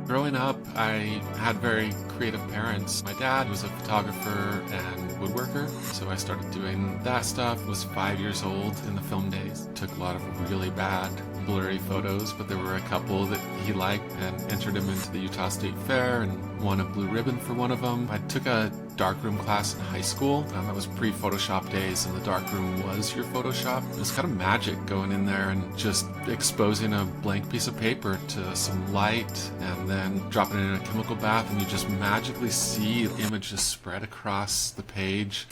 Growing up, I had very creative parents. My dad was a photographer and woodworker, so I started doing that stuff. Was 5 years old in the film days. Took a lot of really bad, blurry photos, but there were a couple that he liked and entered him into the Utah State Fair and won a blue ribbon for one of them. I took a darkroom class in high school. That was pre-Photoshop days, and the darkroom was your Photoshop. It was kind of magic going in there and just exposing a blank piece of paper to some light and then dropping it in a chemical bath, and you just magically see the image just spread across the page.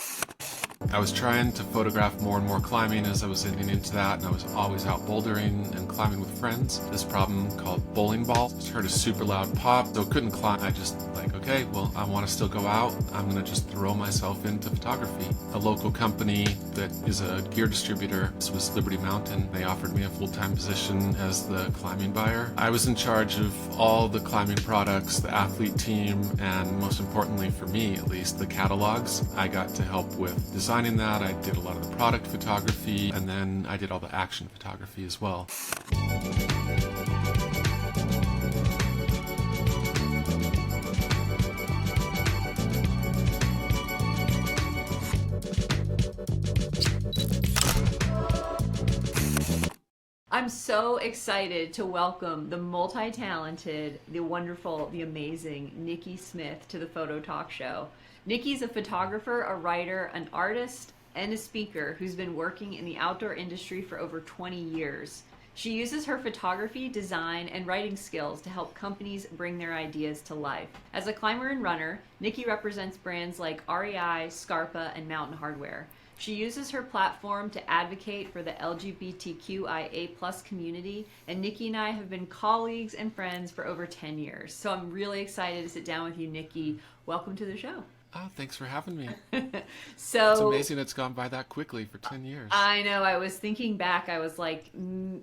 I was trying to photograph more and more climbing as I was getting into that, and I was always out bouldering and climbing with friends. This problem called bowling ball. I just heard a super loud pop, so couldn't climb. I just okay, well, I want to still go out. I'm going to just throw myself into photography. A local company that is a gear distributor, this was Liberty Mountain. They offered me a full-time position as the climbing buyer. I was in charge of all the climbing products, the athlete team, and most importantly for me at least, the catalogs. I got to help with designing that. I did a lot of the product photography, and then I did all the action photography as well. I'm so excited to welcome the multi-talented, the wonderful, the amazing Nikki Smith to the Photo Talk Show. Nikki's a photographer, a writer, an artist, and a speaker who's been working in the outdoor industry for over 20 years. She uses her photography, design, and writing skills to help companies bring their ideas to life. As a climber and runner, Nikki represents brands like REI, Scarpa, and Mountain Hardwear. She uses her platform to advocate for the LGBTQIA+ community, and Nikki and I have been colleagues and friends for over 10 years. So I'm really excited to sit down with you, Nikki. Welcome to the show. Oh, thanks for having me. So it's amazing it's gone by that quickly for 10 years. I know. I was thinking back. I was like,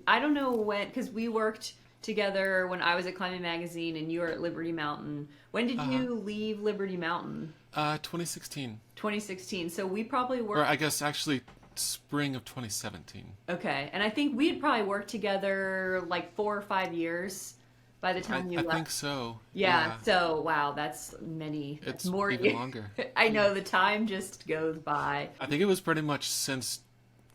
I don't know when, because we worked together when I was at Climbing Magazine and you were at Liberty Mountain. When did you leave Liberty Mountain? 2016. 2016. So we probably worked... Or I guess actually spring of 2017. Okay. And I think we had probably worked together like 4 or 5 years by the time you left. I think so. Yeah. So, wow, that's many. It's more even longer. I know, the time just goes by. I think it was pretty much since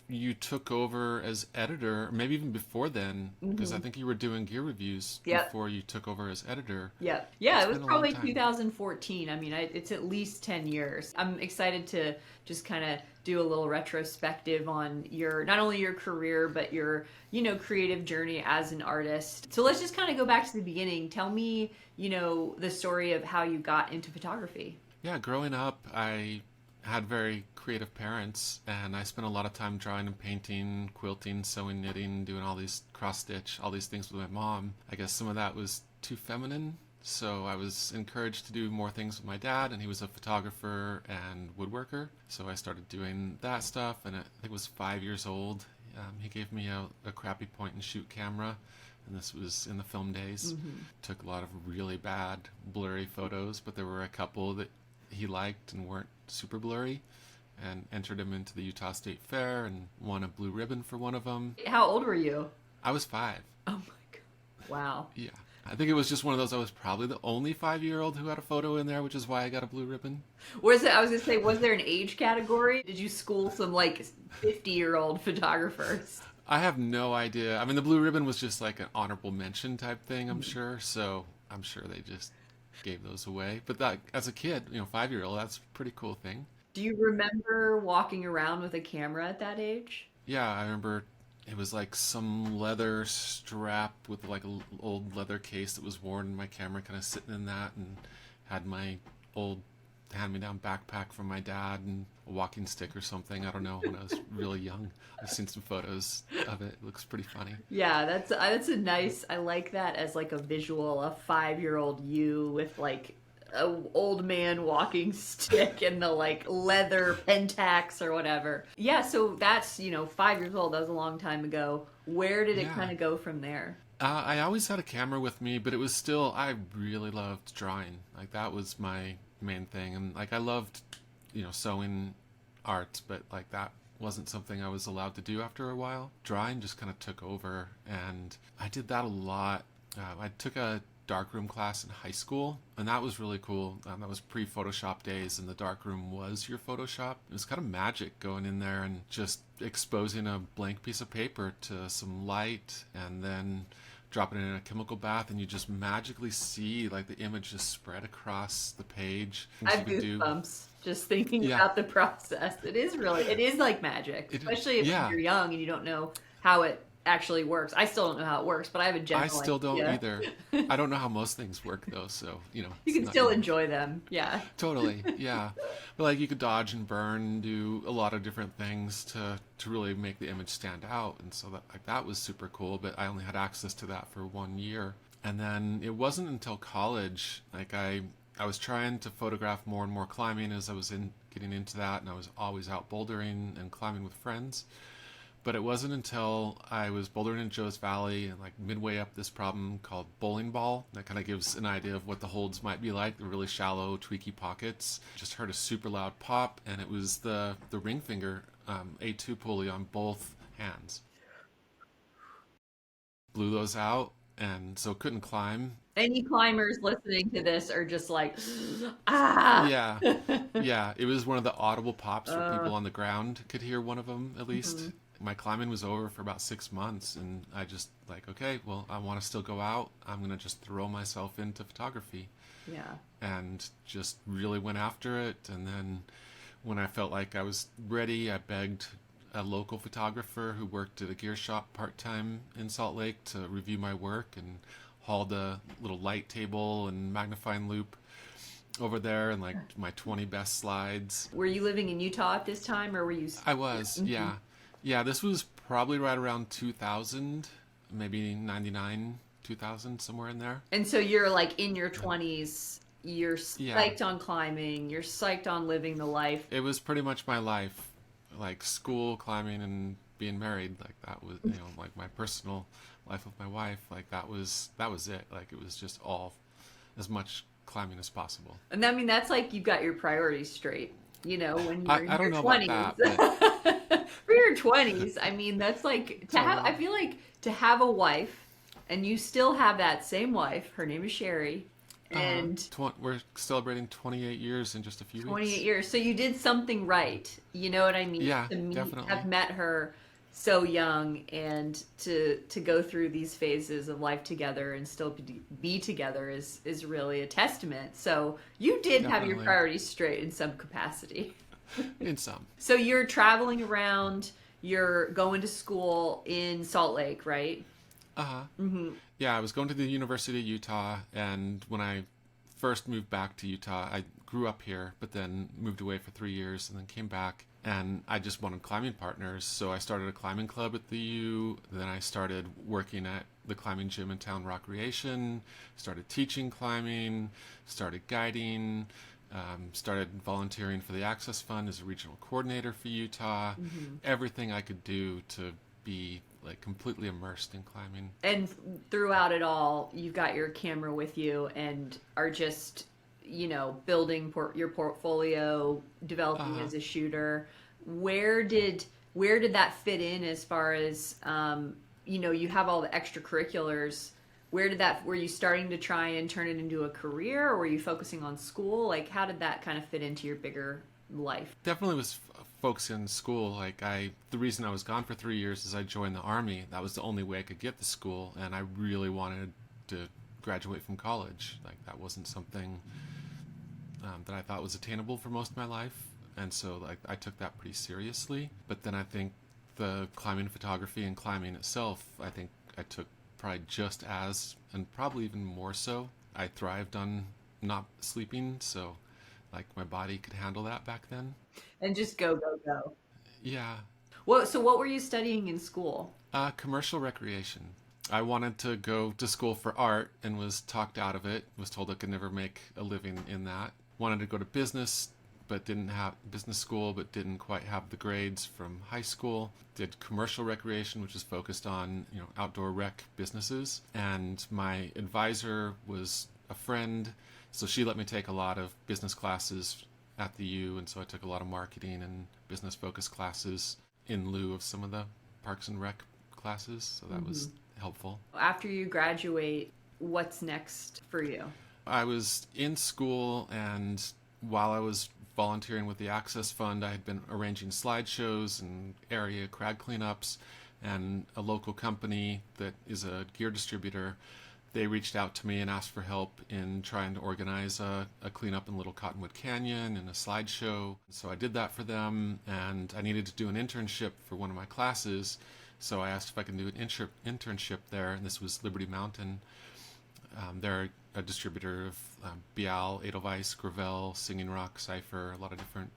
you took over as editor, maybe even before then, because I think you were doing gear reviews before you took over as editor. Yep. Yeah, it was probably 2014. I mean, it's at least 10 years. I'm excited to just kind of do a little retrospective on your, not only your career, but your, creative journey as an artist. So let's just kind of go back to the beginning. Tell me, the story of how you got into photography. Yeah, growing up, I had very creative parents, and I spent a lot of time drawing and painting, quilting, sewing, knitting, doing all these cross-stitch, all these things with my mom. I guess some of that was too feminine, so I was encouraged to do more things with my dad, and he was a photographer and woodworker, so I started doing that stuff, and I think it was 5 years old. He gave me a crappy point-and-shoot camera, and this was in the film days. Took a lot of really bad, blurry photos, but there were a couple that he liked and weren't super blurry, and entered him into the Utah State Fair and won a blue ribbon for one of them. How old were you? I was 5. Oh my God. Wow. Yeah. I think it was just one of those, I was probably the only 5-year-old who had a photo in there, which is why I got a blue ribbon. I was going to say, was there an age category? Did you school some 50-year-old photographers? I have no idea. I mean, the blue ribbon was just like an honorable mention type thing, I'm sure. So I'm sure they just gave those away. But that, as a kid, 5-year-old, that's a pretty cool thing. Do you remember walking around with a camera at that age? Yeah, I remember it was like some leather strap with like an old leather case that was worn, and my camera kind of sitting in that, and had my old hand-me-down backpack from my dad and a walking stick or something. I don't know, when I was really young. I've seen some photos of it. It looks pretty funny. Yeah, that's a nice, I like that as like a visual, a 5-year-old you with like a old man walking stick and the like leather Pentax or whatever. Yeah, so that's, 5 years old. That was a long time ago. Where did it kind of go from there? I always had a camera with me, but it was still, I really loved drawing. Like, that was my main thing. And like, I loved, sewing art, but like that wasn't something I was allowed to do after a while. Drawing just kind of took over, and I did that a lot. I took a darkroom class in high school, and that was really cool. That was pre-Photoshop days, and the darkroom was your Photoshop. It was kind of magic going in there and just exposing a blank piece of paper to some light and then dropping it in a chemical bath, and you just magically see like the image just spread across the page. I have goosebumps just thinking about the process. It is like magic, especially if you're young and you don't know how it actually works. I still don't know how it works, but I have a general I still don't either. I don't know how most things work though, so you can still enjoy them. Yeah. Totally. Yeah. But like you could dodge and burn, do a lot of different things to really make the image stand out, and so that was super cool, but I only had access to that for 1 year. And then it wasn't until college, like I was trying to photograph more and more climbing as I was getting into that, and I was always out bouldering and climbing with friends. But it wasn't until I was bouldering in Joe's Valley and like midway up this problem called bowling ball, that kind of gives an idea of what the holds might be like, the really shallow, tweaky pockets. Just heard a super loud pop, and it was the ring finger A2 pulley on both hands. Blew those out, and so couldn't climb. Any climbers listening to this are just like, ah! Yeah, it was one of the audible pops where people on the ground could hear one of them at least. Mm-hmm. My climbing was over for about 6 months, and I just like, okay, well, I want to still go out. I'm going to just throw myself into photography. Yeah. And just really went after it. And then when I felt like I was ready, I begged a local photographer who worked at a gear shop part-time in Salt Lake to review my work, and hauled a little light table and magnifying loop over there and like my 20 best slides. Were you living in Utah at this time, or were you? I was, yeah. Yeah, this was probably right around 2000, maybe 99, 2000, somewhere in there. And so you're like in your 20s, you're psyched on climbing, you're psyched on living the life. It was pretty much my life, like school, climbing, and being married. Like that was, like my personal life with my wife. Like that was it. Like it was just all as much climbing as possible. And I mean, that's like you've got your priorities straight, when you're in your 20s. About that, but... For your 20s, I mean, that's like to have. I feel like to have a wife, and you still have that same wife. Her name is Sherry, and we're celebrating 28 years in just a few weeks. 28 years. So you did something right. You know what I mean? Yeah, definitely. Have met her so young, and to go through these phases of life together and still be together is really a testament. So you did have your priorities straight in some capacity. In some. So you're traveling around, you're going to school in Salt Lake, right? Uh-huh. Mm-hmm. Yeah, I was going to the University of Utah, and when I first moved back to Utah, I grew up here, but then moved away for 3 years and then came back, and I just wanted climbing partners, so I started a climbing club at the U. Then I started working at the climbing gym in town, Recreation, started teaching climbing, started guiding, started volunteering for the Access Fund as a regional coordinator for Utah. Mm-hmm. Everything I could do to be like completely immersed in climbing. And throughout it all, you've got your camera with you and are just, building your portfolio, developing as a shooter. Where did that fit in as far as, you have all the extracurriculars? Were you starting to try and turn it into a career, or were you focusing on school? Like, how did that kind of fit into your bigger life? Definitely was focusing on school. Like the reason I was gone for 3 years is I joined the Army. That was the only way I could get to school, and I really wanted to graduate from college. Like that wasn't something that I thought was attainable for most of my life, and so like I took that pretty seriously. But then I think the climbing photography and climbing itself, I think I took probably just as, and probably even more so. I thrived on not sleeping, so like my body could handle that back then. And just go. Yeah. So what were you studying in school? Commercial recreation. I wanted to go to school for art and was talked out of it. Was told I could never make a living in that. Wanted to go to business, but didn't have business school, but didn't quite have the grades from high school. Did commercial recreation, which is focused on, outdoor rec businesses. And my advisor was a friend, so she let me take a lot of business classes at the U, and so I took a lot of marketing and business focused classes in lieu of some of the parks and rec classes, so that was helpful. After you graduate, what's next for you? I was in school, and while I was volunteering with the Access Fund, I had been arranging slideshows and area crowd cleanups, and a local company that is a gear distributor, they reached out to me and asked for help in trying to organize a cleanup in Little Cottonwood Canyon and a slideshow. So I did that for them, and I needed to do an internship for one of my classes, so I asked if I could do an internship there, and this was Liberty Mountain. They're a distributor of Bial, Edelweiss, Gravel, Singing Rock, Cypher, a lot of different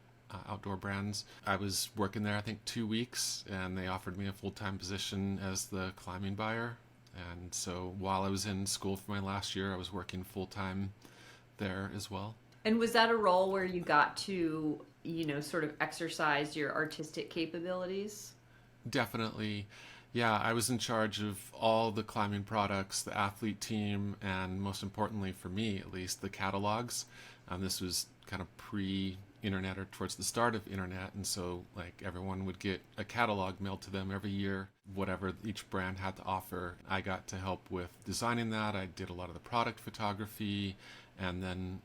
outdoor brands. I was working there, I think, 2 weeks, and they offered me a full-time position as the climbing buyer. And so while I was in school for my last year, I was working full-time there as well. And was that a role where you got to, sort of exercise your artistic capabilities? Definitely. Yeah, I was in charge of all the climbing products, the athlete team, and most importantly for me, at least, the catalogs. This was kind of pre-internet or towards the start of internet, and so like everyone would get a catalog mailed to them every year, whatever each brand had to offer. I got to help with designing that. I did a lot of the product photography, and then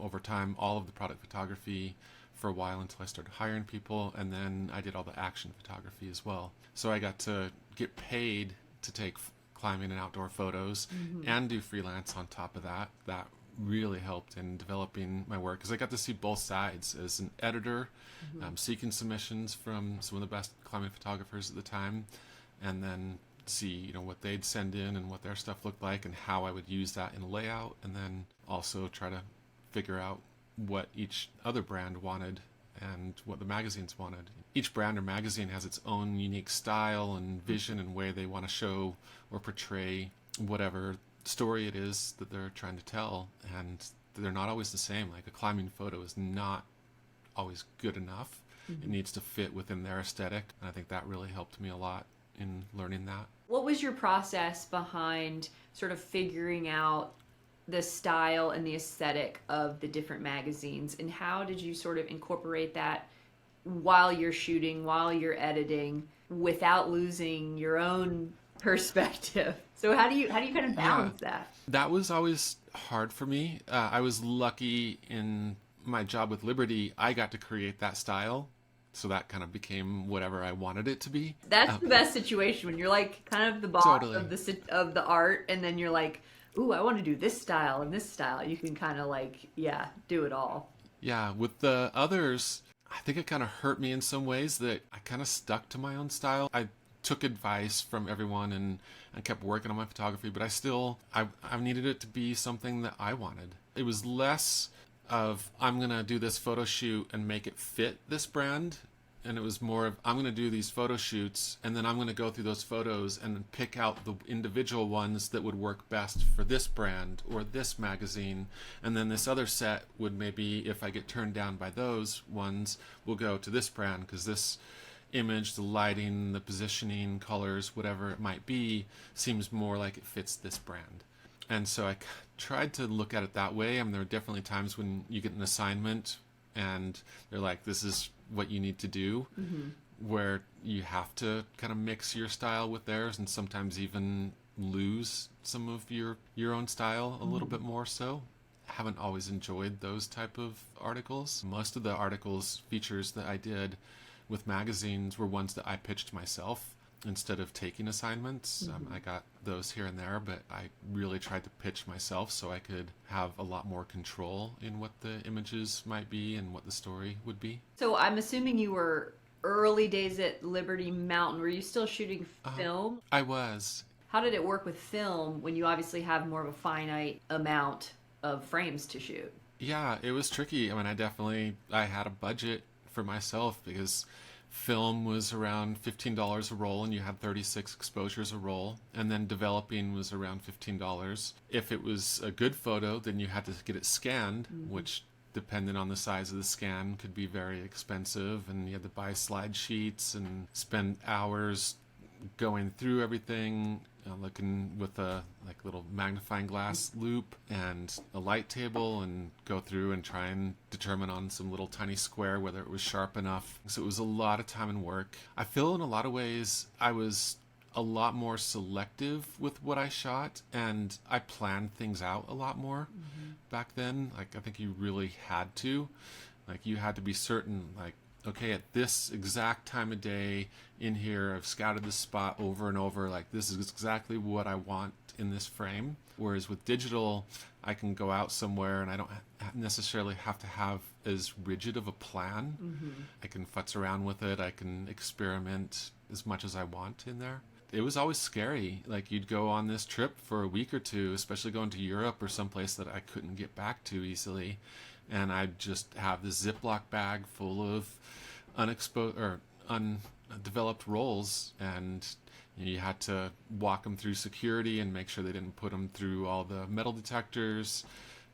over time, all of the product photography for a while until I started hiring people, and then I did all the action photography as well. So I got to get paid to take climbing and outdoor photos and do freelance on top of that. That really helped in developing my work because I got to see both sides as an editor, seeking submissions from some of the best climbing photographers at the time, and then see what they'd send in and what their stuff looked like and how I would use that in layout, and then also try to figure out what each other brand wanted and what the magazines wanted. Each brand or magazine has its own unique style and vision and way they want to show or portray whatever story it is that they're trying to tell, and they're not always the same. Like a climbing photo is not always good enough. It needs to fit within their aesthetic, and I think that really helped me a lot in learning that. What was your process behind sort of figuring out the style and the aesthetic of the different magazines, and how did you sort of incorporate that while you're shooting, while you're editing, without losing your own perspective? So how do you kind of balance that? That was always hard for me. I was lucky in my job with Liberty. I got to create that style, so that kind of became whatever I wanted it to be. That's the best situation, when you're like kind of the boss Totally. of the art, and then you're like, ooh, I want to do this style and this style. You can kind of do it all. Yeah, with the others, I think it kind of hurt me in some ways that I kind of stuck to my own style. I took advice from everyone and I kept working on my photography, but I needed it to be something that I wanted. It was less of, I'm going to do this photo shoot and make it fit this brand. And it was more of, I'm going to do these photo shoots, and then I'm going to go through those photos and pick out the individual ones that would work best for this brand or this magazine. And then this other set would maybe, if I get turned down by those ones, will go to this brand because this image, the lighting, the positioning, colors, whatever it might be, seems more like it fits this brand. And so I tried to look at it that way. I mean, there are definitely times when you get an assignment and they're like, this is what you need to do, where you have to kind of mix your style with theirs and sometimes even lose some of your own style a little bit more so. I haven't always enjoyed those type of articles. Most of the articles, features that I did with magazines were ones that I pitched myself instead of taking assignments. I got those here and there, but I really tried to pitch myself so I could have a lot more control in what the images might be and what the story would be. So I'm assuming you were early days at Liberty Mountain. Were you still shooting film? I was. How did it work with film when you obviously have more of a finite amount of frames to shoot? Yeah, it was tricky. I mean, I had a budget for myself because film was around $15 a roll and you had 36 exposures a roll, and then developing was around $15. If it was a good photo, then you had to get it scanned, which depending on the size of the scan could be very expensive, and you had to buy slide sheets and spend hours going through everything, looking with a little magnifying glass loop and a light table, and go through and try and determine on some little tiny square whether it was sharp enough. So it was a lot of time and work. I feel in a lot of ways I was a lot more selective with what I shot, and I planned things out a lot more back then. Like, I think you really had to. Like, you had to be certain, like, okay, at this exact time of day in here, I've scouted this spot over and over. Like, this is exactly what I want in this frame. Whereas with digital, I can go out somewhere and I don't necessarily have to have as rigid of a plan. I can futz around with it. I can experiment as much as I want in there. It was always scary. Like, you'd go on this trip for a week or two, especially going to Europe or someplace that I couldn't get back to easily. And I'd just have this Ziploc bag full of undeveloped rolls, and you had to walk them through security and make sure they didn't put them through all the metal detectors,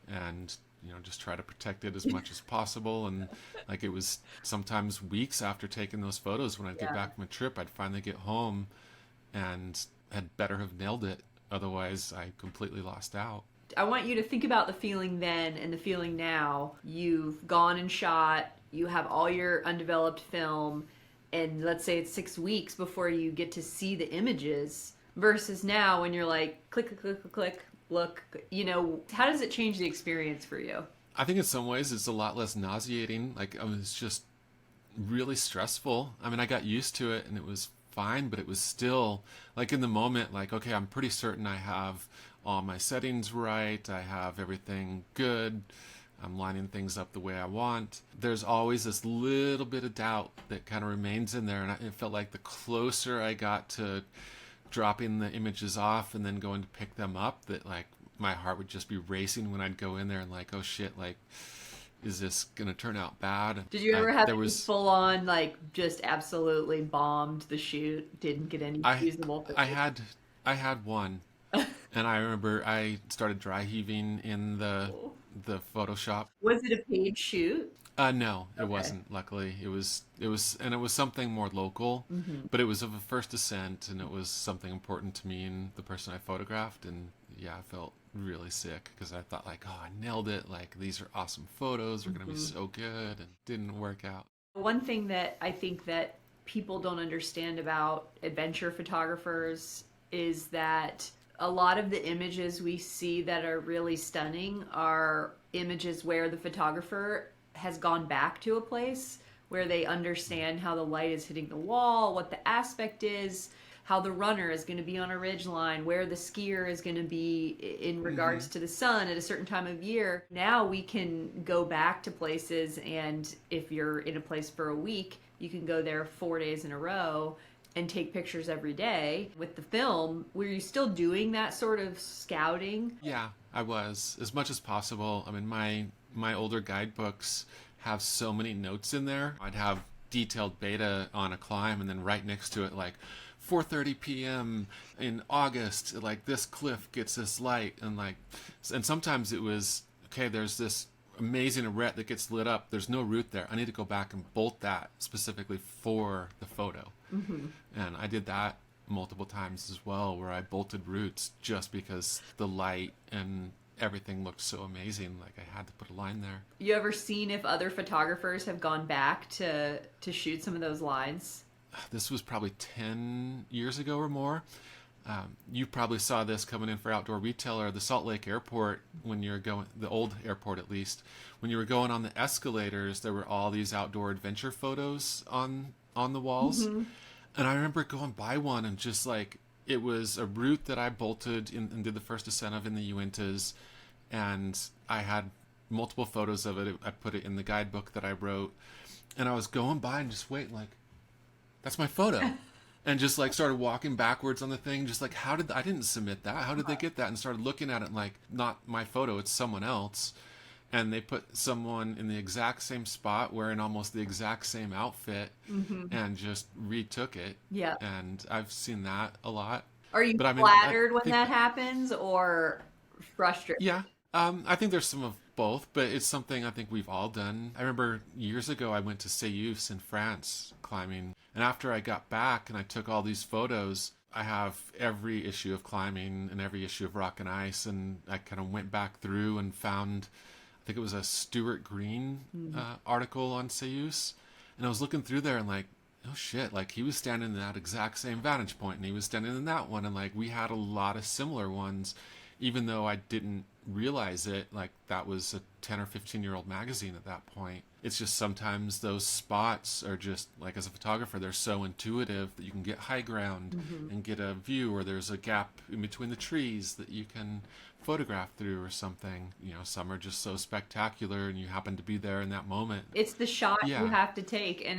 and just try to protect it as much as possible. And like, it was sometimes weeks after taking those photos, when I'd get back from a trip, I'd finally get home and had better have nailed it. Otherwise, I completely lost out. I want you to think about the feeling then and the feeling now. You've gone and shot, you have all your undeveloped film, and let's say it's 6 weeks before you get to see the images, versus now when you're like, click, click, click, click, click, look, how does it change the experience for you? I think in some ways it's a lot less nauseating. Like, it was just really stressful. I mean, I got used to it and it was fine, but it was still, like, in the moment, like, okay, I'm pretty certain I have all my settings right, I have everything good, I'm lining things up the way I want. There's always this little bit of doubt that kind of remains in there, and it felt like the closer I got to dropping the images off and then going to pick them up, that, like, my heart would just be racing when I'd go in there and, like, oh shit, like, is this gonna turn out bad? Did you ever have any full on, like, just absolutely bombed the shoot, didn't get any usable pictures? I had one. And I remember I started dry heaving in the Photoshop. Was it a paid shoot? No, it wasn't. Luckily, it was something more local, but it was of a first ascent, and it was something important to me and the person I photographed. And yeah, I felt really sick because I thought, like, oh, I nailed it. Like, these are awesome photos. They're gonna be so good, and it didn't work out. One thing that I think that people don't understand about adventure photographers is that a lot of the images we see that are really stunning are images where the photographer has gone back to a place where they understand how the light is hitting the wall, what the aspect is, how the runner is going to be on a ridge line, where the skier is going to be in regards to the sun at a certain time of year. Now we can go back to places, and if you're in a place for a week, you can go there 4 days in a row and take pictures every day. With the film, were you still doing that sort of scouting? Yeah, I was, as much as possible. I mean, my older guidebooks have so many notes in there. I'd have detailed beta on a climb, and then right next to it, like, 4:30 p.m. in August, like, this cliff gets this light, and sometimes it was, okay, there's this amazing arête that gets lit up. There's no route there. I need to go back and bolt that specifically for the photo. And I did that multiple times as well, where I bolted routes just because the light and everything looked so amazing. Like, I had to put a line there. You ever seen if other photographers have gone back to shoot some of those lines? This was probably 10 years ago or more. You probably saw this coming in for Outdoor Retailer, the Salt Lake Airport, when you're going, the old airport at least, when you were going on the escalators, there were all these outdoor adventure photos on the walls. And I remember going by one and just, like, it was a route that I bolted and did the first ascent of in the Uintas, and I had multiple photos of it. I put it in the guidebook that I wrote, and I was going by and just waiting, like, that's my photo. And just, like, started walking backwards on the thing, just like, I didn't submit that. How did they get that? And started looking at it like, not my photo, it's someone else. And they put someone in the exact same spot wearing almost the exact same outfit and just retook it. Yeah. And I've seen that a lot. Are you flattered when that happens, or frustrated? Yeah. I think there's some of both, but it's something I think we've all done. I remember years ago I went to Seyoufs in France climbing, and after I got back and I took all these photos, I have every issue of climbing and every issue of Rock and Ice, and I kind of went back through and found, I think it was a Stuart Green article on Seyoufs, and I was looking through there and, like, oh shit, like he was standing in that exact same vantage point and he was standing in that one. And like we had a lot of similar ones, even though I didn't realize it. Like that was a 10 or 15-year-old magazine at that point. It's just sometimes those spots are just like, as a photographer, they're so intuitive that you can get high ground and get a view, or there's a gap in between the trees that you can photograph through or something. You know, some are just so spectacular and you happen to be there in that moment. It's the shot you Yeah. have to take, and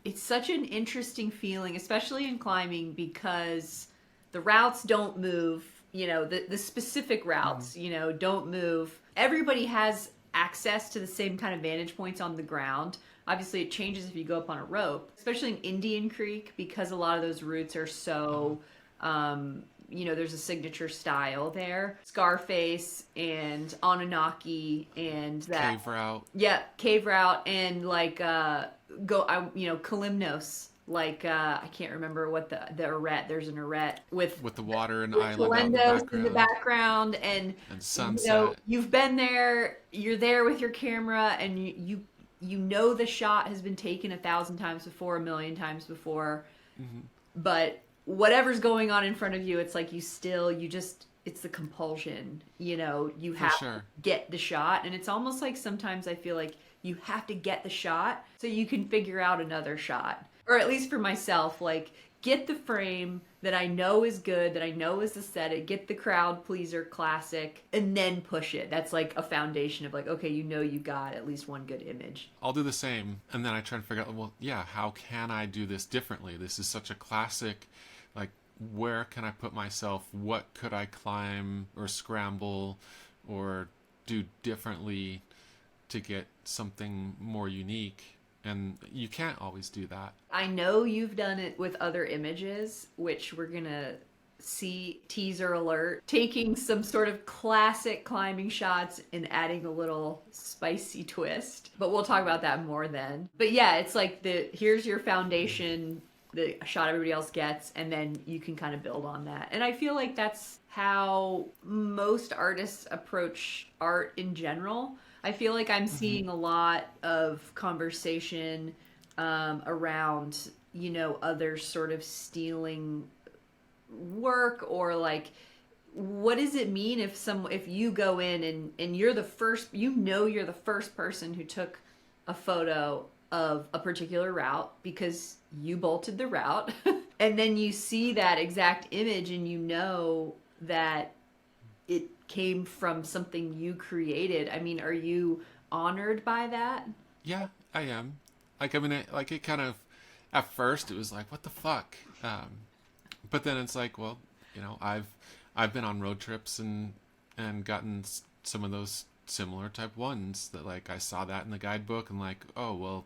it's such an interesting feeling, especially in climbing, because the routes don't move. You know, the specific routes, you know, don't move. Everybody has access to the same kind of vantage points on the ground. Obviously, it changes if you go up on a rope, especially in Indian Creek, because a lot of those routes are so, you know, there's a signature style there. Scarface and Anunnaki and that. Cave route. Yeah, cave route and like you know, Kalimnos. Like I can't remember what the arete. There's an arete with The water and with island out Kalendos in the background, and and you know, sunset. you've been there. You're there with your camera, and you know the shot has been taken 1,000 times before, 1,000,000 times before, but whatever's going on in front of you, it's like you just it's the compulsion, you know, you For have to sure. get the shot. And it's almost like sometimes I feel like you have to get the shot so you can figure out another shot, or at least for myself, like get the frame that I know is good, that I know is aesthetic, get the crowd pleaser classic, and then push it. That's like a foundation of like, okay, you know, you got at least one good image. I'll do the same. And then I try to figure out, well, yeah, how can I do this differently? This is such a classic. Like, where can I put myself? What could I climb or scramble or do differently to get something more unique? And you can't always do that. I know you've done it with other images, which we're gonna see, teaser alert, taking some sort of classic climbing shots and adding a little spicy twist. But we'll talk about that more then. But yeah, it's like here's your foundation, the shot everybody else gets, and then you can kind of build on that. And I feel like that's how most artists approach art in general. I feel like I'm seeing a lot of conversation around, you know, others sort of stealing work, or like, what does it mean if you go in and you're the first, you know, you're the first person who took a photo of a particular route because you bolted the route and then you see that exact image and you know that it came from something you created. I mean, are you honored by that? Yeah, I am. Like, I mean, it kind of, at first it was like, what the fuck? But then it's like, well, you know, I've been on road trips and gotten some of those similar type ones that, like, I saw that in the guidebook and like, oh, well,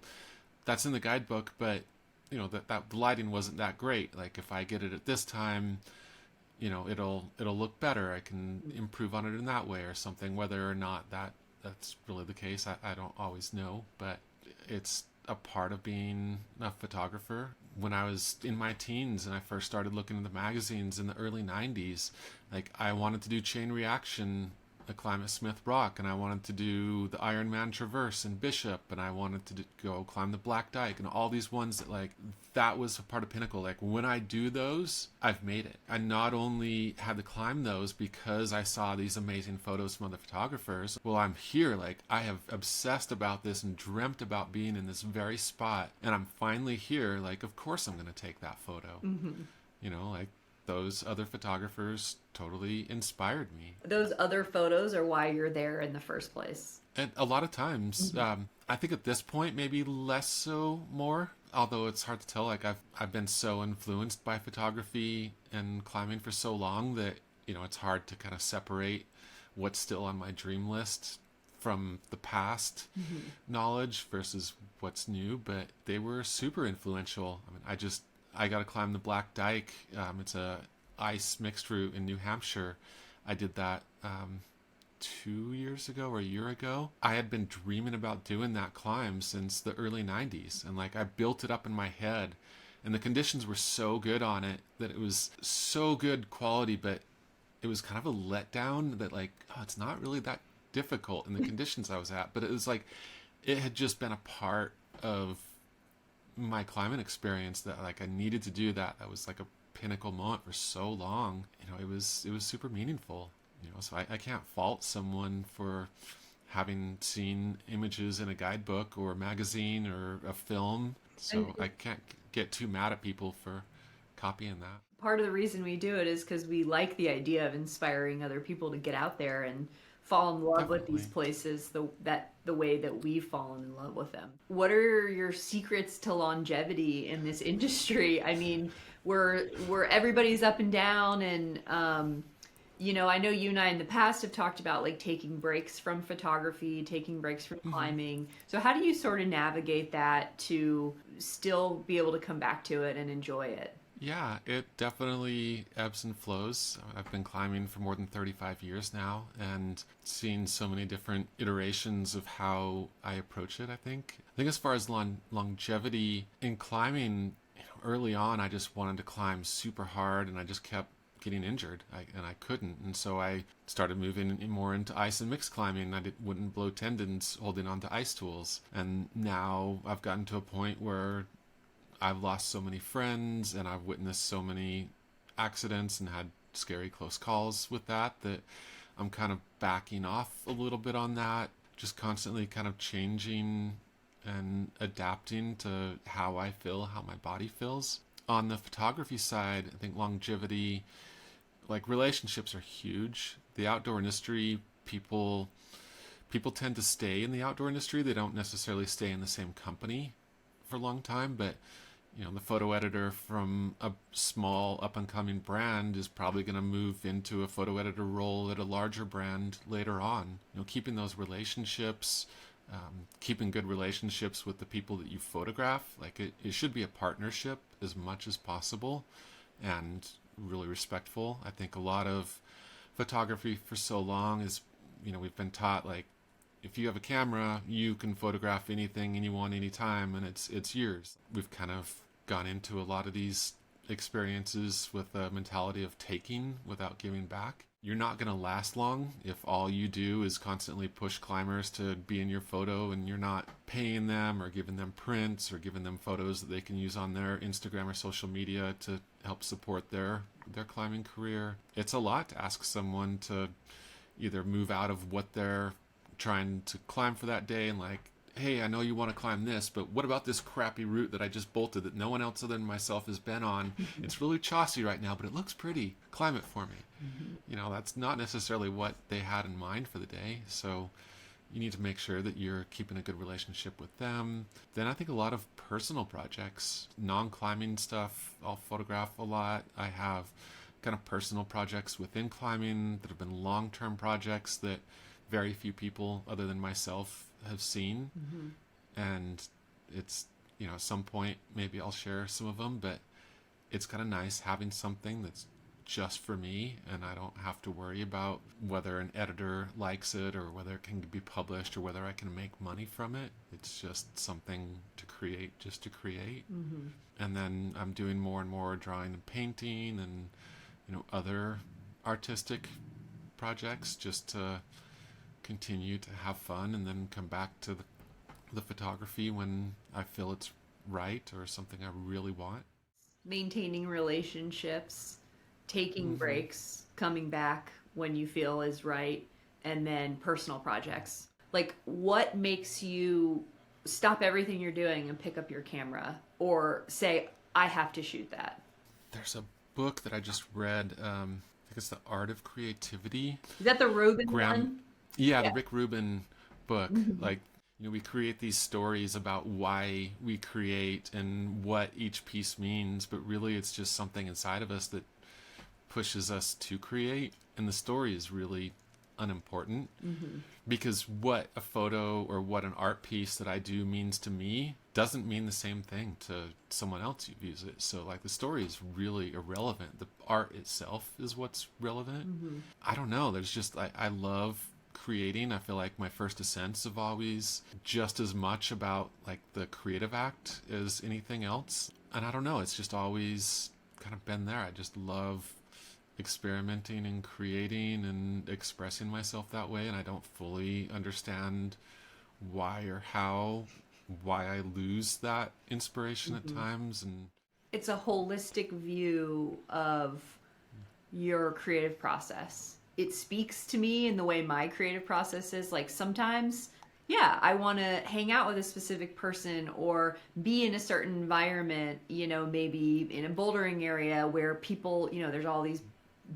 that's in the guidebook, but you know, that the lighting wasn't that great. Like, if I get it at this time, you know, it'll look better. I can improve on it in that way or something. Whether or not that's really the case, I don't always know, but it's a part of being a photographer. When I was in my teens and I first started looking at the magazines in the early 90s, like, I wanted to do chain reaction, the Climate Smith Rock, and I wanted to do the Iron Man Traverse in Bishop, and I wanted to go climb the Black Dyke, and all these ones that, like, that was a part of Pinnacle. Like, when I do those, I've made it. I not only had to climb those because I saw these amazing photos from other photographers, well, I'm here, like, I have obsessed about this and dreamt about being in this very spot, and I'm finally here, like, of course I'm going to take that photo. You know, like, those other photographers totally inspired me. Those other photos are why you're there in the first place. And a lot of times, I think at this point, maybe less so more, although it's hard to tell. Like, I've been so influenced by photography and climbing for so long that, you know, it's hard to kind of separate what's still on my dream list from the past knowledge versus what's new. But they were super influential. I mean, I got to climb the Black Dyke. It's a ice mixed route in New Hampshire. I did that 2 years ago or a year ago. I had been dreaming about doing that climb since the early 90s. And like, I built it up in my head, and the conditions were so good on it that it was so good quality, but it was kind of a letdown that, like, oh, it's not really that difficult in the conditions I was at. But it was like, it had just been a part of my climbing experience that like I needed to do that. That was like a pinnacle moment for so long. It was super meaningful. So I can't fault someone for having seen images in a guidebook or a magazine or a film. So I can't get too mad at people for copying that. Part of the reason we do it is because we like the idea of inspiring other people to get out there and fall in love with these Definitely. places the way that we've fallen in love with them. What are your secrets to longevity in this industry? I mean, where everybody's up and down, and I know you and I in the past have talked about like taking breaks from photography, taking breaks from climbing. So how do you sort of navigate that to still be able to come back to it and enjoy it? Yeah, it definitely ebbs and flows. I've been climbing for more than 35 years now and seen so many different iterations of how I approach it, I think. I think as far as longevity in climbing, early on I just wanted to climb super hard and I just kept getting injured and I couldn't. And so I started moving more into ice and mixed climbing. Wouldn't blow tendons holding onto ice tools. And now I've gotten to a point where I've lost so many friends and I've witnessed so many accidents and had scary close calls with that I'm kind of backing off a little bit on that, just constantly kind of changing and adapting to how I feel, how my body feels. On the photography side, I think longevity, like relationships are huge. The outdoor industry, people tend to stay in the outdoor industry. They don't necessarily stay in the same company for a long time, but the photo editor from a small up and coming brand is probably going to move into a photo editor role at a larger brand later on. Keeping those relationships, keeping good relationships with the people that you photograph, like it should be a partnership as much as possible and really respectful. I think a lot of photography for so long is, we've been taught like, if you have a camera, you can photograph anything, anyone, anytime, and it's yours. We've kind of gone into a lot of these experiences with a mentality of taking without giving back. You're not going to last long if all you do is constantly push climbers to be in your photo and you're not paying them or giving them prints or giving them photos that they can use on their Instagram or social media to help support their climbing career. It's a lot to ask someone to either move out of what they're trying to climb for that day and like, hey, I know you want to climb this, but what about this crappy route that I just bolted that no one else other than myself has been on? It's really chossy right now, but it looks pretty. Climb it for me. That's not necessarily what they had in mind for the day. So you need to make sure that you're keeping a good relationship with them. Then I think a lot of personal projects, non-climbing stuff, I'll photograph a lot. I have kind of personal projects within climbing that have been long-term projects that very few people other than myself have seen. And it's, at some point maybe I'll share some of them, but it's kind of nice having something that's just for me and I don't have to worry about whether an editor likes it or whether it can be published or whether I can make money from it. It's just something to create just to create. And then I'm doing more and more drawing and painting and other artistic projects just to continue to have fun and then come back to the photography when I feel it's right or something I really want. Maintaining relationships, taking breaks, coming back when you feel is right, and then personal projects. Like, what makes you stop everything you're doing and pick up your camera or say, I have to shoot that? There's a book that I just read. I think it's The Art of Creativity. Is that the Rubin one? Yeah, the Rick Rubin book. Like, we create these stories about why we create and what each piece means, but really it's just something inside of us that pushes us to create. And the story is really unimportant because what a photo or what an art piece that I do means to me doesn't mean the same thing to someone else who views it. So like the story is really irrelevant. The art itself is what's relevant. I don't know. There's just, I love creating. I feel like my first ascents have always just as much about like the creative act as anything else. And I don't know. It's just always kind of been there. I just love experimenting and creating and expressing myself that way, and I don't fully understand why or how why I lose that inspiration at times. And It's a holistic view of your creative process. It speaks to me in the way my creative process is. Like sometimes, yeah, I want to hang out with a specific person or be in a certain environment, maybe in a bouldering area where people, there's all these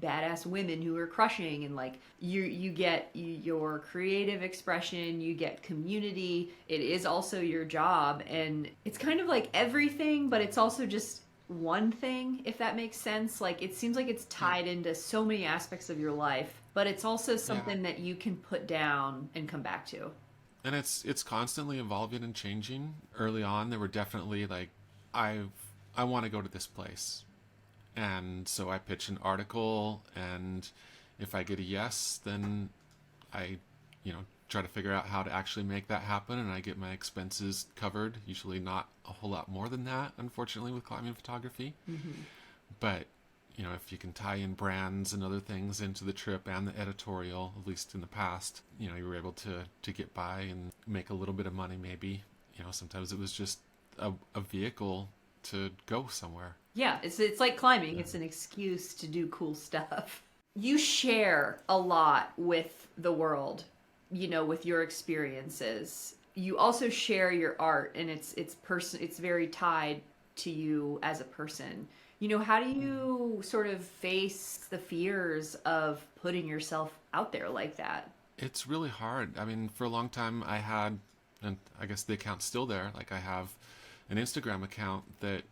badass women who are crushing, and like you get your creative expression, you get community. It is also your job, and it's kind of like everything, but it's also just one thing, if that makes sense. Like it seems like it's tied into so many aspects of your life, but it's also something that you can put down and come back to. and it's constantly evolving and changing. Early on, there were definitely like, I want to go to this place, and so I pitch an article, and if I get a yes, then I, try to figure out how to actually make that happen, and I get my expenses covered. Usually not a whole lot more than that, unfortunately, with climbing photography. But if you can tie in brands and other things into the trip and the editorial, at least in the past, you were able to get by and make a little bit of money. Maybe sometimes it was just a vehicle to go somewhere. Yeah, it's like climbing. It's an excuse to do cool stuff. You share a lot with the world, with your experiences. You also share your art, and it's very tied to you as a person. How do you sort of face the fears of putting yourself out there like that? It's really hard. I mean, for a long time I had, and I guess the account's still there, like I have an Instagram account that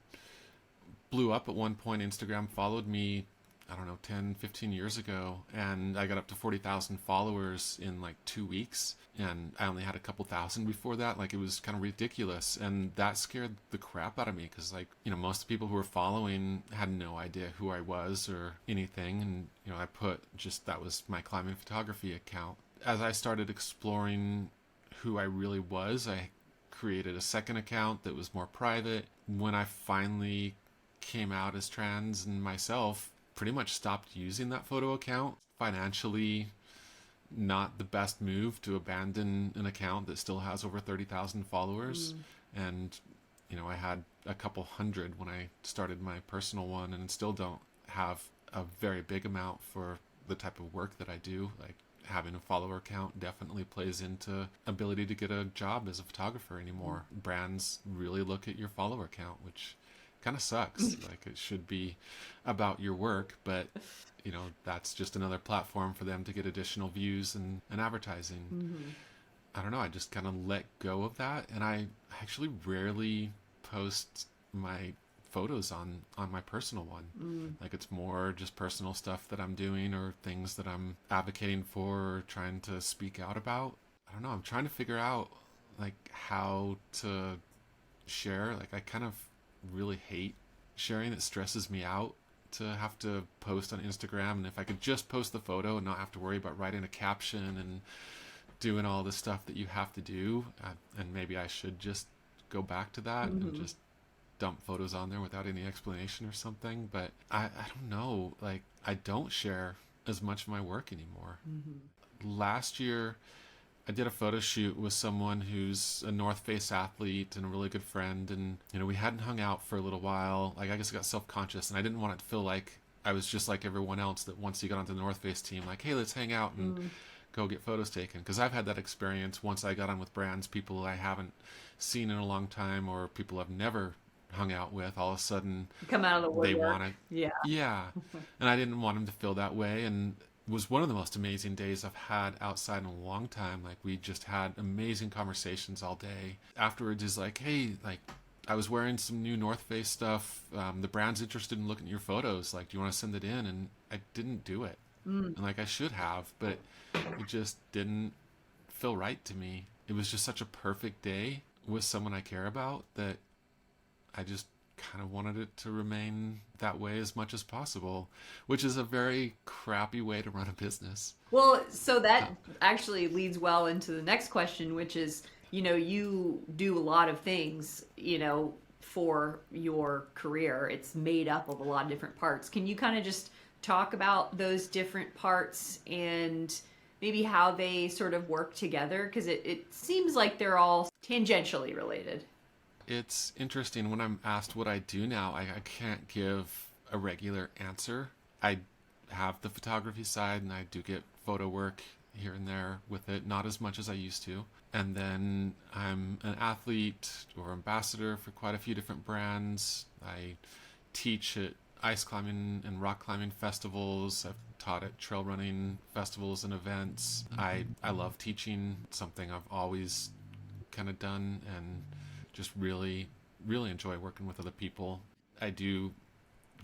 blew up at one point. Instagram followed me, I don't know, 10, 15 years ago, and I got up to 40,000 followers in like 2 weeks, and I only had a couple thousand before that. Like, it was kind of ridiculous, and that scared the crap out of me, because like, most people who were following had no idea who I was or anything, and I put just, that was my climbing photography account. As I started exploring who I really was, I created a second account that was more private. When I finally came out as trans and myself, pretty much stopped using that photo account. Financially, not the best move to abandon an account that still has over 30,000 followers. And I had a couple hundred when I started my personal one, and still don't have a very big amount for the type of work that I do. Like, having a follower count definitely plays into ability to get a job as a photographer anymore. Brands really look at your follower count, which kind of sucks. Like, it should be about your work, but that's just another platform for them to get additional views and advertising. I don't know, I just kind of let go of that, and I actually rarely post my photos on my personal one. Like, it's more just personal stuff that I'm doing, or things that I'm advocating for or trying to speak out about. I don't know, I'm trying to figure out like how to share. Like, I kind of really hate sharing. It stresses me out to have to post on Instagram, and if I could just post the photo and not have to worry about writing a caption and doing all the stuff that you have to do, and maybe I should just go back to that and just dump photos on there without any explanation or something. But I don't know, like, I don't share as much of my work anymore. Last year I did a photo shoot with someone who's a North Face athlete and a really good friend, and we hadn't hung out for a little while. Like, I guess I got self-conscious, and I didn't want it to feel like I was just like everyone else, that once you got onto the North Face team, like, hey, let's hang out and go get photos taken. Because I've had that experience. Once I got on with brands, people I haven't seen in a long time, or people I've never hung out with, all of a sudden Come out of the woodwork. they want to, Yeah. and I didn't want them to feel that way. And it was one of the most amazing days I've had outside in a long time. Like, we just had amazing conversations all day. Afterwards is like, hey, like, I was wearing some new North Face stuff. The brand's interested in looking at your photos. Like, do you want to send it in? And I didn't do it. And like, I should have, but it just didn't feel right to me. It was just such a perfect day with someone I care about that I just kind of wanted it to remain that way as much as possible, which is a very crappy way to run a business. Well, so that actually leads well into the next question, which is, you do a lot of things, for your career. It's made up of a lot of different parts. Can you kind of just talk about those different parts and maybe how they sort of work together? Because it seems like they're all tangentially related. It's interesting when I'm asked what I do now, I can't give a regular answer. I have the photography side and I do get photo work here and there with it, not as much as I used to. And then I'm an athlete or ambassador for quite a few different brands. I teach at ice climbing and rock climbing festivals. I've taught at trail running festivals and events. I love teaching, something I've always kind of done, and just really, really enjoy working with other people. I do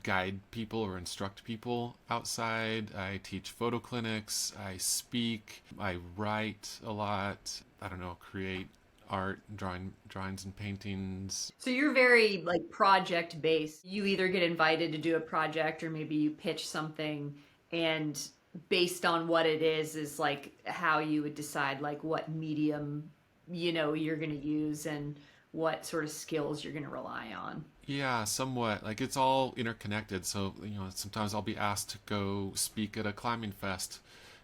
guide people or instruct people outside. I teach photo clinics. I speak. I write a lot. I don't know, create art, drawings and paintings. So you're very like project based. You either get invited to do a project or maybe you pitch something, and based on what it is like how you would decide like what medium, you're going to use and what sort of skills you're going to rely on. Yeah, somewhat. Like it's all interconnected. So, sometimes I'll be asked to go speak at a climbing fest.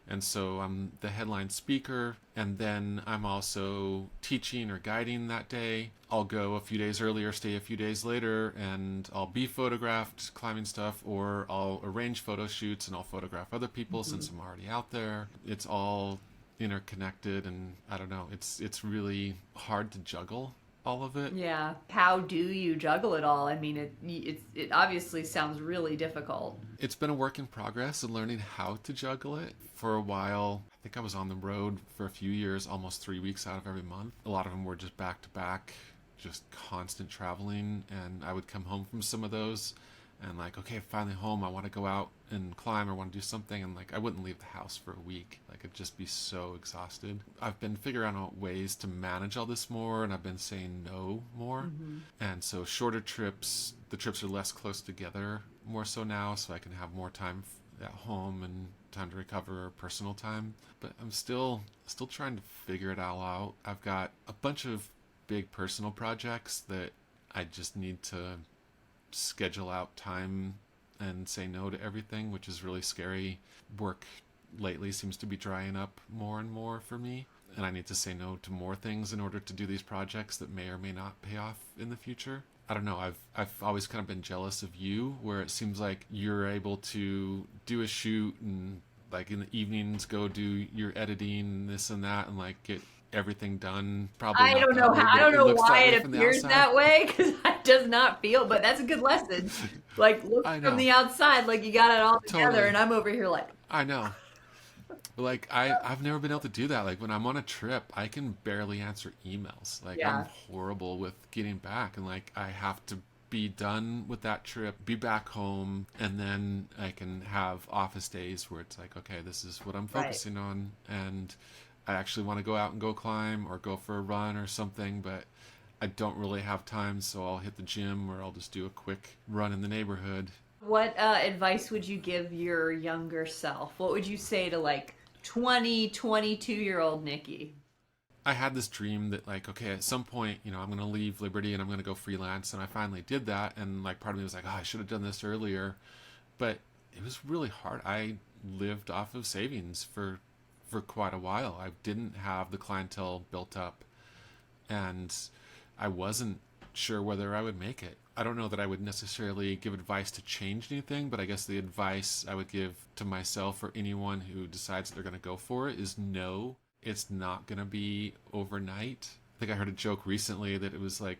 And so I'm the headline speaker, and then I'm also teaching or guiding that day. I'll go a few days earlier, stay a few days later, and I'll be photographed climbing stuff, or I'll arrange photo shoots and I'll photograph other people since I'm already out there. It's all interconnected, and I don't know, it's really hard to juggle all of it. Yeah. How do you juggle it all? I mean, it obviously sounds really difficult. It's been a work in progress and learning how to juggle it. For a while, I think I was on the road for a few years, almost 3 weeks out of every month. A lot of them were just back to back, just constant traveling. And I would come home from some of those and like, okay, finally home. I want to go out and climb or want to do something. And like, I wouldn't leave the house for a week. Like, I'd just be so exhausted. I've been figuring out ways to manage all this more, and I've been saying no more. And so shorter trips, the trips are less close together more so now, so I can have more time at home and time to recover, or personal time. But I'm still trying to figure it all out. I've got a bunch of big personal projects that I just need to schedule out time and say no to everything, which is really scary. Work lately seems to be drying up more and more for me, and I need to say no to more things in order to do these projects that may or may not pay off in the future. I don't know, I've always kind of been jealous of you, where it seems like you're able to do a shoot and like in the evenings go do your editing and this and that and like get everything done. Probably I not don't that know way, how, but I don't know looks why that way it from the appears outside. that way because it does not feel, but that's a good lesson. Like look I from know. the outside like you got it all together, Totally. and I'm over here like, I know. But like I've never been able to do that. Like when I'm on a trip, I can barely answer emails. Like yeah. I'm horrible with getting back, and like I have to be done with that trip, be back home, and then I can have office days where it's like, okay, this is what I'm Right. focusing on, and I actually want to go out and go climb or go for a run or something, but I don't really have time, so I'll hit the gym or I'll just do a quick run in the neighborhood. What advice would you give your younger self? What would you say to like 20, 22-year-old Nikki? I had this dream that like, okay, at some point, I'm going to leave Liberty and I'm going to go freelance. And I finally did that. And like, part of me was like, oh, I should have done this earlier. But it was really hard. I lived off of savings for quite a while. I didn't have the clientele built up, and I wasn't sure whether I would make it. I don't know that I would necessarily give advice to change anything, but I guess the advice I would give to myself or anyone who decides they're going to go for it is no. It's not going to be overnight. I think I heard a joke recently that it was like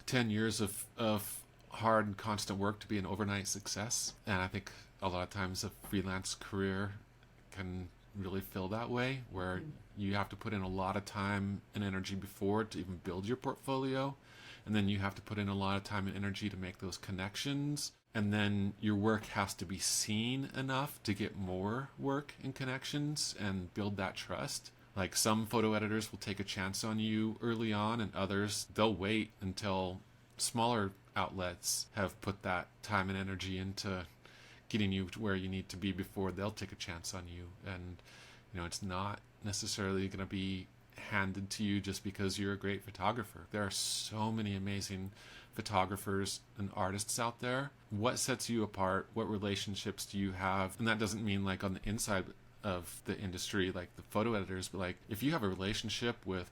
10 years of hard and constant work to be an overnight success. And I think a lot of times a freelance career can really feel that way, where you have to put in a lot of time and energy before to even build your portfolio. And then you have to put in a lot of time and energy to make those connections. And then your work has to be seen enough to get more work and connections and build that trust. Like some photo editors will take a chance on you early on, and others, they'll wait until smaller outlets have put that time and energy into getting you to where you need to be before they'll take a chance on you. And, it's not necessarily going to be handed to you just because you're a great photographer. There are so many amazing photographers and artists out there. What sets you apart? What relationships do you have? And that doesn't mean like on the inside of the industry, like the photo editors, but like if you have a relationship with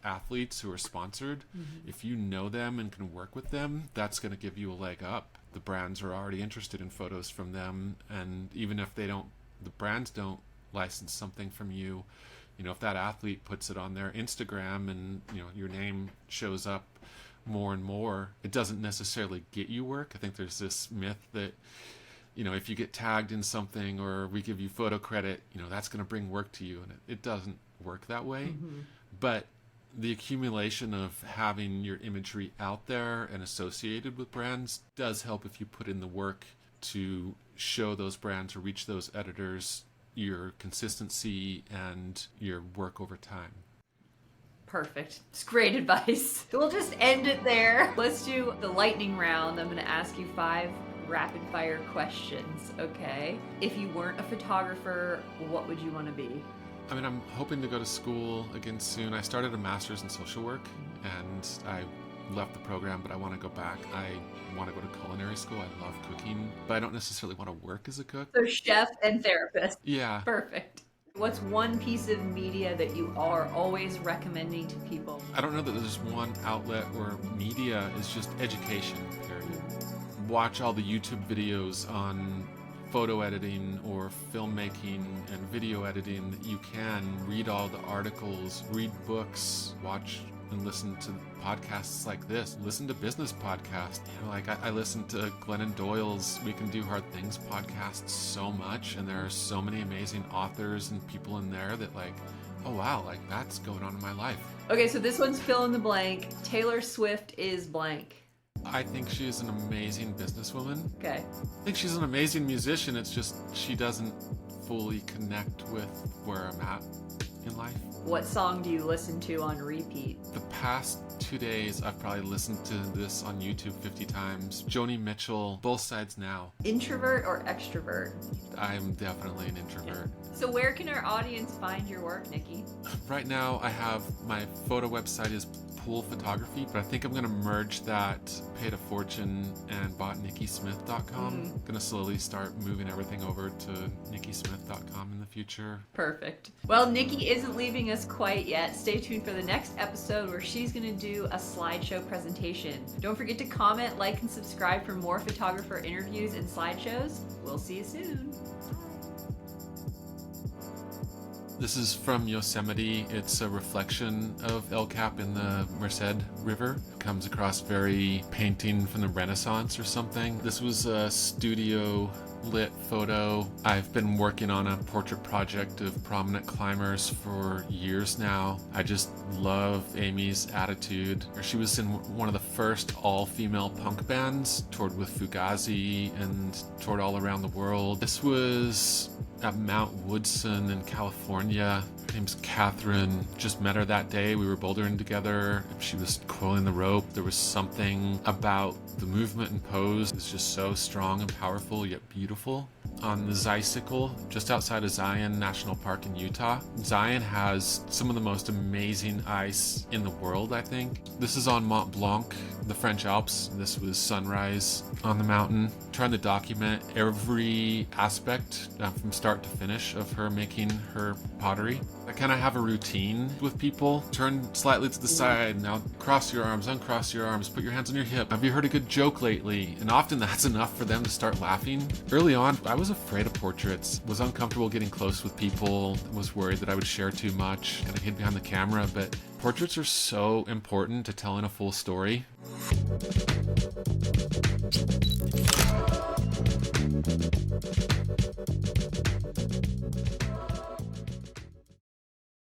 athletes who are sponsored, if you know them and can work with them, that's going to give you a leg up. The brands are already interested in photos from them, and even if the brands don't license something from you, you know, if that athlete puts it on their Instagram and, you know, your name shows up more and more, it doesn't necessarily get you work. I think there's this myth that, you know, if you get tagged in something or we give you photo credit, you know, that's going to bring work to you. And it doesn't work that way. But the accumulation of having your imagery out there and associated with brands does help if you put in the work to show those brands or reach those editors your consistency and your work over time. Perfect. It's great advice. We'll just end it there. Let's do the lightning round. I'm going to ask you 5 rapid fire questions, okay? If you weren't a photographer, what would you want to be? I mean, I'm hoping to go to school again soon. I started a master's in social work and I left the program, but I want to go back. I want to go to culinary school. I love cooking, but I don't necessarily want to work as a cook. So chef and therapist. Yeah. Perfect. What's one piece of media that you are always recommending to people? I don't know that there's one outlet or media. Is just education, period. Watch all the YouTube videos on photo editing or filmmaking and video editing that you can. Read all the articles, read books, watch and listen to podcasts like this. Listen to business podcasts. You know, like I listen to Glennon Doyle's We Can Do Hard Things podcast so much, and there are so many amazing authors and people in there that like, oh wow, like that's going on in my life. Okay, so this one's fill in the blank. Taylor Swift is blank. I think she is an amazing businesswoman. Okay. I think she's an amazing musician. It's just she doesn't fully connect with where I'm at in life. What song do you listen to on repeat? The past 2 days, I've probably listened to this on YouTube 50 times. Joni Mitchell, Both Sides Now. Introvert or extrovert? I'm definitely an introvert. So where can our audience find your work, Nikki? Right now, I have my photo website is Pool Photography, but I think I'm going to merge that, paid a fortune, and bought nikkismith.com. I'm going to slowly start moving everything over to nikkismith.com in the future. Perfect. Well, Nikki isn't leaving us quite yet. Stay tuned for the next episode where she's going to do a slideshow presentation. Don't forget to comment, like, and subscribe for more photographer interviews and slideshows. We'll see you soon. This is from Yosemite. It's a reflection of El Cap in the Merced River. It comes across very painting from the Renaissance or something. This was a studio lit photo. I've been working on a portrait project of prominent climbers for years now. I just love Amy's attitude. She was in one of the first all-female punk bands, toured with Fugazi and toured all around the world. This was at Mount Woodson in California. Her name's Catherine. Just met her that day. We were bouldering together. She was coiling the rope. There was something about the movement and pose. It's just so strong and powerful, yet beautiful. On the Zicycle, just outside of Zion National Park in Utah. Zion has some of the most amazing ice in the world, I think. This is on Mont Blanc, the French Alps. This was sunrise on the mountain. Trying to document every aspect from start to finish of her making her pottery. I kind of have a routine with people. Turn slightly to the side, now cross your arms, uncross your arms, put your hands on your hip. Have you heard a good joke lately? And often that's enough for them to start laughing. Early on, I was afraid of portraits, was uncomfortable getting close with people, was worried that I would share too much, kind of hid behind the camera, but portraits are so important to telling a full story.